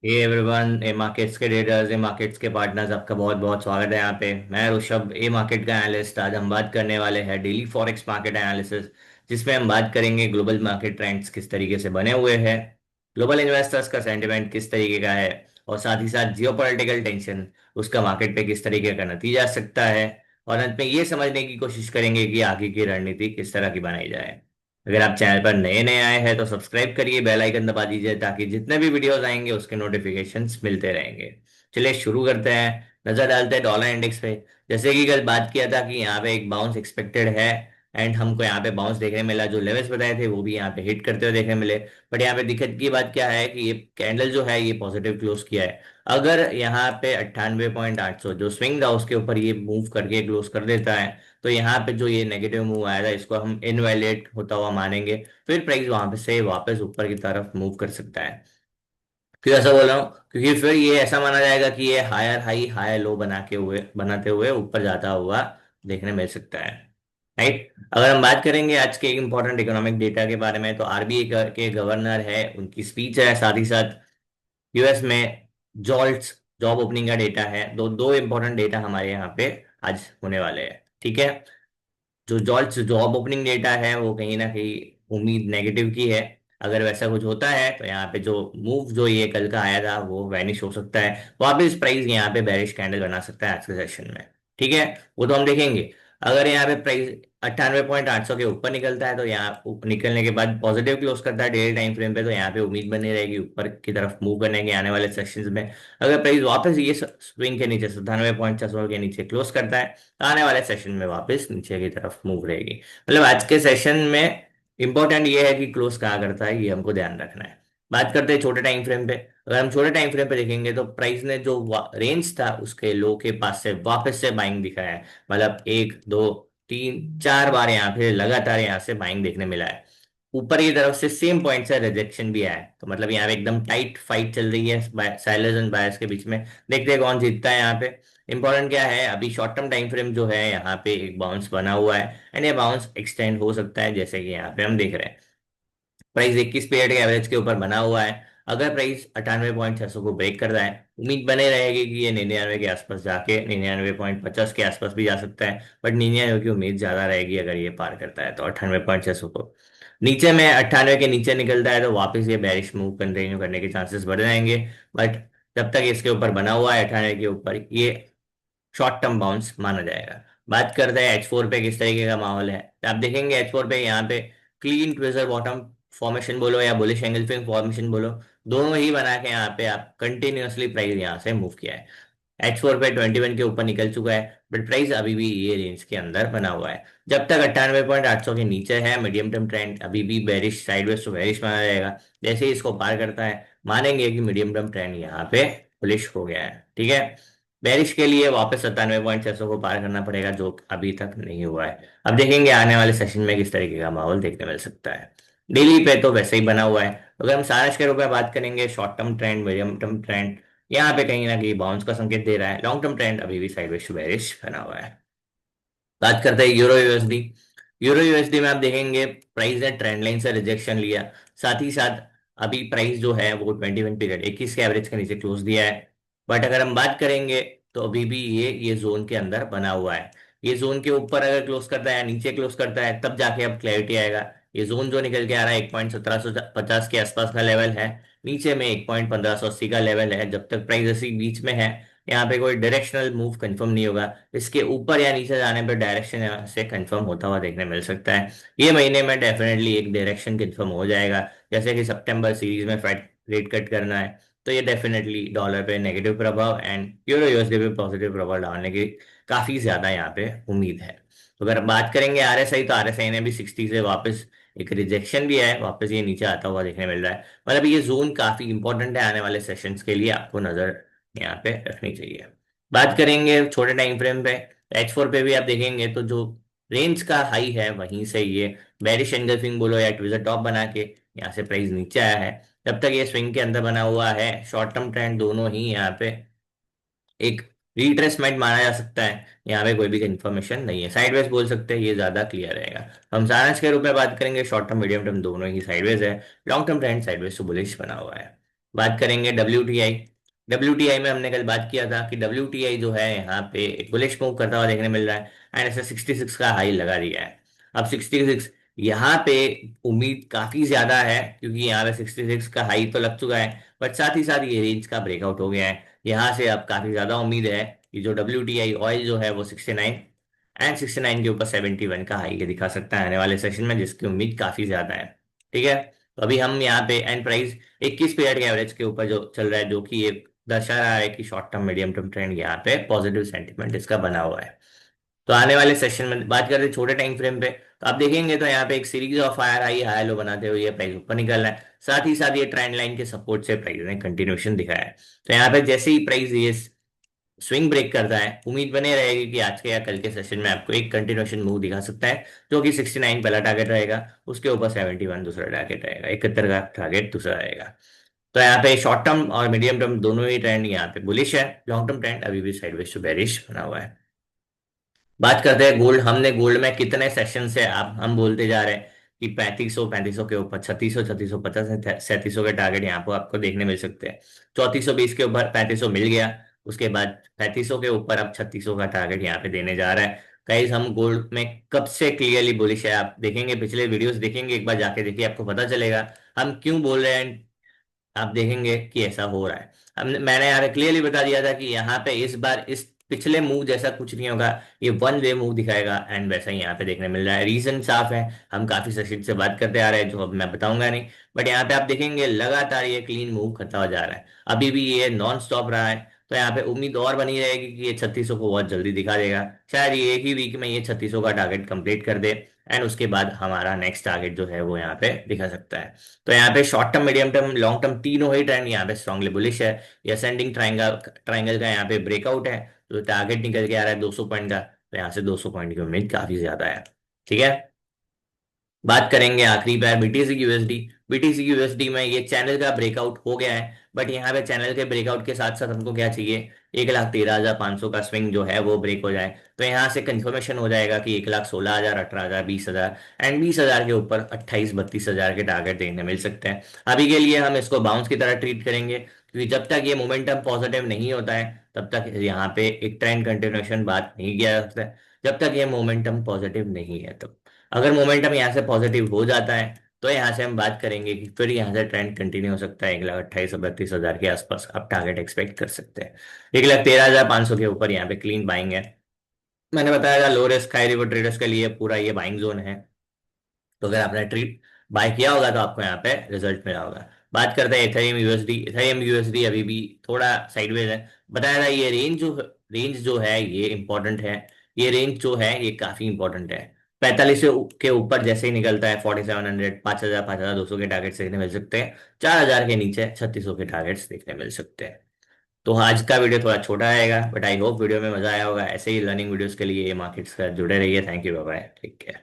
Hey everyone, ए markets के traders, ए markets के partners, आपका बहुत बहुत स्वागत है यहाँ पे। मैं ऋषभ, ए मार्केट का एनालिस्ट। आज हम बात करने वाले हैं डेली फॉरेक्स मार्केट एनालिसिस, जिसमें हम बात करेंगे ग्लोबल मार्केट ट्रेंड्स किस तरीके से बने हुए हैं, ग्लोबल इन्वेस्टर्स का सेंटिमेंट किस तरीके का है, और साथ ही साथ जियोपॉलिटिकल टेंशन उसका मार्केट पे किस तरीके का नतीजा आ सकता है। और अंत में ये समझने की कोशिश करेंगे कि आगे की रणनीति किस तरह की बनाई जाए। अगर आप चैनल पर नए नए आए हैं तो सब्सक्राइब करिए, बेल आइकन दबा दीजिए ताकि जितने भी वीडियोस आएंगे उसके नोटिफिकेशंस मिलते रहेंगे। चलिए शुरू करते हैं। नजर डालते हैं डॉलर इंडेक्स पे। जैसे कि कल बात किया था कि यहाँ पे एक बाउंस एक्सपेक्टेड है, एंड हमको यहाँ पे बाउंस देखने मिला। जो लेवल्स बताए थे वो भी यहाँ पे हिट करते हुए देखने मिले। बट यहाँ पे दिक्कत की बात क्या है कि ये कैंडल जो है ये पॉजिटिव क्लोज किया है। अगर यहाँ पे 98.800 जो स्विंग था उसके ऊपर ये मूव करके क्लोज कर देता है, तो यहाँ पे जो ये नेगेटिव मूव आया था इसको हम इनवैलिड होता हुआ मानेंगे। फिर प्राइस वहां पे से वापस ऊपर की तरफ मूव कर सकता है। क्यों ऐसा बोल रहा हूँ? क्योंकि फिर ये ऐसा माना जाएगा कि ये हायर हाई हायर लो बनाते हुए ऊपर जाता हुआ देखने मिल सकता है। राइट। अगर हम बात करेंगे आज के इंपॉर्टेंट इकोनॉमिक डेटा के बारे में, तो आरबीआई के गवर्नर है, उनकी स्पीच है, साथ ही साथ यूएस में जॉल्ट्स जॉब ओपनिंग का डेटा है। दो दो इंपॉर्टेंट डेटा हमारे यहाँ पे आज होने वाले हैं। ठीक है। जो जॉल्ट्स जॉब ओपनिंग डेटा है वो कहीं ना कहीं उम्मीद नेगेटिव की है। अगर वैसा कुछ होता है तो यहाँ पे जो मूव जो ये कल का आया था वो वैनिश हो सकता है, वापस प्राइस यहाँ पे बेरिश कैंडल बना सकता है आज के सेशन में। ठीक है। वो तो हम देखेंगे। अगर यहाँ पे प्राइस 98.800 के ऊपर निकलता है तो यहाँ निकलने के बाद पॉजिटिव क्लोज करता है डेली टाइम फ्रेम पे, तो यहाँ पे उम्मीद बनी रहेगी ऊपर की तरफ मूव करने के आने वाले सेशंस में। अगर प्राइस वापस ये स्विंग के नीचे 97.600 के नीचे क्लोज करता है तो आने वाले सेशन में वापस नीचे की तरफ मूव रहेगी। मतलब आज के सेशन में इंपॉर्टेंट ये है कि क्लोज कहाँ करता है, ये हमको ध्यान रखना है। बात करते हैं छोटे टाइम फ्रेम पे। अगर हम छोटे टाइम फ्रेम पे देखेंगे तो प्राइस ने जो रेंज था उसके लो के पास से वापस से बाइंग दिखाया है। मतलब एक दो तीन चार बार यहाँ पे लगातार यहाँ से बाइंग देखने मिला है। ऊपर की तरफ से सेम पॉइंट से रिजेक्शन भी आया है, तो मतलब यहाँ पे एकदम टाइट फाइट चल रही है सेलर्स एंड बायर्स के बीच में। देखते हैं कौन जीतता है यहाँ पे। इंपॉर्टेंट क्या है, अभी शॉर्ट टर्म टाइम फ्रेम जो है यहाँ पे एक बाउंस बना हुआ है, एंड ये बाउंस एक्सटेंड हो सकता है जैसे कि यहाँ पे हम देख रहे हैं। प्राइस 21 पीरियड के एवरेज के ऊपर बना हुआ है। अगर प्राइस 98.600 को ब्रेक करता है, उम्मीद बने रहेगी कि ये 99 के आसपास जाके 99.50 के आसपास भी जा सकता है। बट 99 की उम्मीद ज्यादा रहेगी अगर ये पार करता है तो 98.600 को। नीचे में 98 के नीचे निकलता है तो वापस ये बेरिश मूव कंटिन्यू करने के चांसेस बढ़ जाएंगे। बट जब तक इसके ऊपर बना हुआ है 98 के ऊपर, ये शॉर्ट टर्म बाउंस माना जाएगा। बात करते हैं H4 पे किस तरीके का माहौल है। तो आप देखेंगे H4 पे यहाँ पे क्लीन ट्विजर बॉटम फॉर्मेशन बोलो या बुलिश एंगल फिंग फॉर्मेशन बोलो, दोनों ही बना के यहाँ पे आप कंटिन्यूअसली प्राइस यहाँ से मूव किया है। H4 पे 21 के ऊपर निकल चुका है, बट प्राइस अभी भी ये रेंज के अंदर बना हुआ है। जब तक 98.800 के नीचे है, मीडियम टर्म ट्रेंड अभी भी बेरिश साइडवेज टू बेरिश माना जाएगा। जैसे ही इसको पार करता है, मानेंगे कि मीडियम टर्म ट्रेंड यहाँ पे बुलिश हो गया है। ठीक है। बेरिश के लिए वापस 97.600 को पार करना पड़ेगा, जो अभी तक नहीं हुआ है। अब देखेंगे आने वाले सेशन में किस तरीके का माहौल देखने मिल सकता है। डेली पे तो वैसे ही बना हुआ है। अगर हम सारांश के रूप में बात करेंगे, short term trend, medium term trend यहाँ पे कहीं ना कहीं बाउंस का संकेत दे रहा है। लॉन्ग टर्म ट्रेंड अभी भी साइडवेज टू बेरिश बना हुआ है। बात करते हैं यूरो यूएसडी। यूरो यूएसडी में आप देखेंगे प्राइस ने ट्रेंड लाइन से रिजेक्शन लिया। साथ ही साथ अभी प्राइस जो है वो 21 पीरियड 21 के एवरेज के नीचे क्लोज दिया है। बट अगर हम बात करेंगे तो अभी भी ये जोन के अंदर बना हुआ है। ये जोन के ऊपर अगर क्लोज करता है या नीचे क्लोज करता है तब जाके अब क्लैरिटी आएगा। ये जोन जो निकल के आ रहा है 1.1750 के आसपास का लेवल है। नीचे में 1.1580 का लेवल है। जब तक प्राइस इसी बीच में है, यहाँ पे कोई डायरेक्शनल मूव कंफर्म नहीं होगा। इसके ऊपर या नीचे जाने पर डायरेक्शन यहाँ से कंफर्म होता हुआ देखने मिल सकता है। ये महीने में डेफिनेटली एक डायरेक्शन कंफर्म हो जाएगा। जैसे कि सितंबर सीरीज में फेड रेट कट करना है, तो ये डेफिनेटली डॉलर पे नेगेटिव प्रभाव एंड यूरो यूएसडी पे पॉजिटिव प्रभाव डालने की काफी ज्यादा यहाँ पे उम्मीद है। तो अगर बात करेंगे आरएसआई, तो आरएसआई ने भी 60 से वापस एक रिजेक्शन भी है, वापस ये नीचे आता हुआ देखने मिल रहा है। मतलब ये जोन काफी इंपॉर्टेंट है आने वाले सेशंस के लिए, आपको नजर यहाँ पे रखनी चाहिए। बात करेंगे छोटे टाइम फ्रेम पे। H4 पे भी आप देखेंगे तो जो रेंज का हाई है वहीं से ये बेरिश एंगल्फिंग बोलो या ट्विजर टॉप बना के यहाँ से प्राइस नीचे आया है। जब तक ये स्विंग के अंदर बना हुआ है, शॉर्ट टर्म ट्रेंड दोनों ही यहाँ पे एक रिट्रेसमेंट माना जा सकता है। यहाँ पे कोई भी इन्फॉर्मेशन नहीं है, साइडवेज बोल सकते हैं, ये ज्यादा क्लियर रहेगा। हम सारांश के रूप में बात करेंगे, शॉर्ट टर्म मीडियम टर्म दोनों ही साइडवेज है। Long term trend sideways to bullish बना हुआ है। बात करेंगे WTI। WTI में हमने कल बात किया था कि WTI जो है यहाँ पे एक बुलिश मूव करता हुआ देखने मिल रहा है, एंड ऐसे 66 का हाई लगा दिया है। अब 66 यहाँ पे उम्मीद काफी ज्यादा है, क्योंकि यहाँ पे 66 का हाई तो लग चुका है, बट साथ ही साथ ये रेंज का ब्रेकआउट हो गया है। यहाँ से अब काफी ज्यादा उम्मीद है कि जो WTI ऑयल जो है वो 69 एंड 69 के ऊपर 71 का हाई दिखा सकता है आने वाले सेशन में, जिसकी उम्मीद काफी ज्यादा है। ठीक है, तो अभी हम यहाँ पे एंड प्राइस 21 पीरियड के एवरेज के ऊपर जो चल रहा है, जो कि ये दर्शा रहा है कि short term medium term trend यहाँ पे पॉजिटिव सेंटीमेंट इसका बना हुआ है। तो आने वाले सेशन में बात करते हैं छोटे टाइम फ्रेम पे, तो आप देखेंगे तो यहाँ पे एक series of higher high high low बनाते हुए ये प्राइस ऊपर निकल रहा है। साथ ही साथ ये ट्रेंड लाइन के सपोर्ट से प्राइस ने कंटिन्यूशन दिखाया है। तो यहाँ पे जैसे ही प्राइस ये स्विंग ब्रेक करता है, उम्मीद बने रहेगी कि आज के या कल के सेशन में आपको एक कंटिन्यूशन मूव दिखा सकता है, जो कि 69 पहला टारगेट रहेगा, उसके ऊपर 71 दूसरा टारगेट रहेगा, 71 का टारगेट दूसरा रहेगा। तो यहाँ पे शॉर्ट टर्म और मीडियम टर्म दोनों ही ट्रेंड यहाँ पे बुलिश है। लॉन्ग टर्म ट्रेंड अभी भी साइडवेज टू बेरिश बना हुआ है। बात करते हैं गोल्ड। हमने गोल्ड में कितने सेशन से आप हम बोलते जा रहे हैं कि 3500 के ऊपर 3650 3700 के टारगेट यहाँ पर आपको देखने मिल सकते हैं। 3420 के ऊपर 3500 मिल गया, उसके बाद 3500 के ऊपर अब 3600 का टारगेट यहाँ पे देने जा रहा है। गाइस हम गोल्ड में कब से क्लियरली बुलिश है, आप देखेंगे पिछले वीडियोस देखेंगे, एक बार जाके देखिए आपको पता चलेगा हम क्यों बोल रहे हैं। आप देखेंगे कि ऐसा हो रहा है। मैंने यहाँ क्लियरली बता दिया था कि यहाँ पे इस बार इस पिछले मूव जैसा कुछ नहीं होगा, ये वन वे मूव दिखाएगा, एंड वैसा ही यहाँ पे देखने मिल रहा है। रीजन साफ है, हम काफी सेशन से बात करते आ रहे हैं जो अब मैं बताऊंगा नहीं, बट यहाँ पे आप देखेंगे लगातार ये क्लीन मूव करता हुआ जा रहा है। अभी भी ये नॉन स्टॉप रहा है, तो यहाँ पे उम्मीद और बनी रहेगी कि ये 3600 को बहुत जल्दी दिखा देगा। शायद ये एक ही वीक में ये 3600 का टारगेट कंप्लीट कर दे, एंड उसके बाद हमारा नेक्स्ट टारगेट जो है वो यहाँ पे दिखा सकता है। तो यहाँ पे short term medium term long term तीनों ही ट्रेंड यहाँ पे स्ट्रांगली बुलिश है। ये असेंडिंग ट्राइंगल ट्राइंगल का यहाँ पे ब्रेकआउट है, तो टारगेट निकल के आ रहा है 200 पॉइंट का, तो यहाँ से 200 पॉइंट की उम्मीद काफी ज्यादा है। ठीक है, बात करेंगे आखिरी बार BTC की यूएसडी। BTC की यूएसडी में ये चैनल का ब्रेकआउट हो गया है, बट यहाँ पे चैनल के ब्रेकआउट के साथ साथ हमको क्या चाहिए, 1,13,500 का स्विंग जो है वो ब्रेक हो जाए, तो यहाँ से कंफर्मेशन हो जाएगा कि 1,16,000 18,000 20,000 एंड 20,000 के ऊपर 28-32,000 के टारगेट देखने मिल सकते हैं। अभी के लिए हम इसको बाउंस की तरह ट्रीट करेंगे, क्योंकि जब तक ये मोमेंटम पॉजिटिव नहीं होता है तब तक यहाँ पे एक ट्रेंड कंटिन्यूएशन बात नहीं किया जा सकता है, जब तक ये मोमेंटम पॉजिटिव नहीं है तब। अगर मोमेंटम यहाँ से पॉजिटिव हो जाता है तो यहाँ से हम बात करेंगे कि फिर यहाँ से ट्रेंड कंटिन्यू हो सकता है, 1,28,32,000 के आसपास आप टारगेट एक्सपेक्ट कर सकते हैं। 1,13,500 के ऊपर यहाँ पे क्लीन बाइंग है। मैंने बताया था low risk high reward traders के लिए पूरा ये बाइंग जोन है, तो अगर आपने ट्रीट बाय किया होगा तो आपको यहाँ पे रिजल्ट मिला होगा। बात करते हैं इथेरियम यूएसडी। इथेरियम यूएसडी अभी भी थोड़ा साइडवेज है। बताया था ये रेंज जो है ये इंपॉर्टेंट है। ये रेंज जो है ये काफी इंपॉर्टेंट है। 45 के ऊपर जैसे ही निकलता है 4700 5,000 5,200 के टारगेट्स देखने मिल सकते हैं। 4,000 के नीचे 3600 के टारगेट्स देखने मिल सकते हैं। तो आज का वीडियो थोड़ा छोटा आएगा, बट आई होप वीडियो में मजा आया होगा। ऐसे ही लर्निंग वीडियोस के लिए मार्केट्स का जुड़े रहिए। Thank you, bye bye, take care.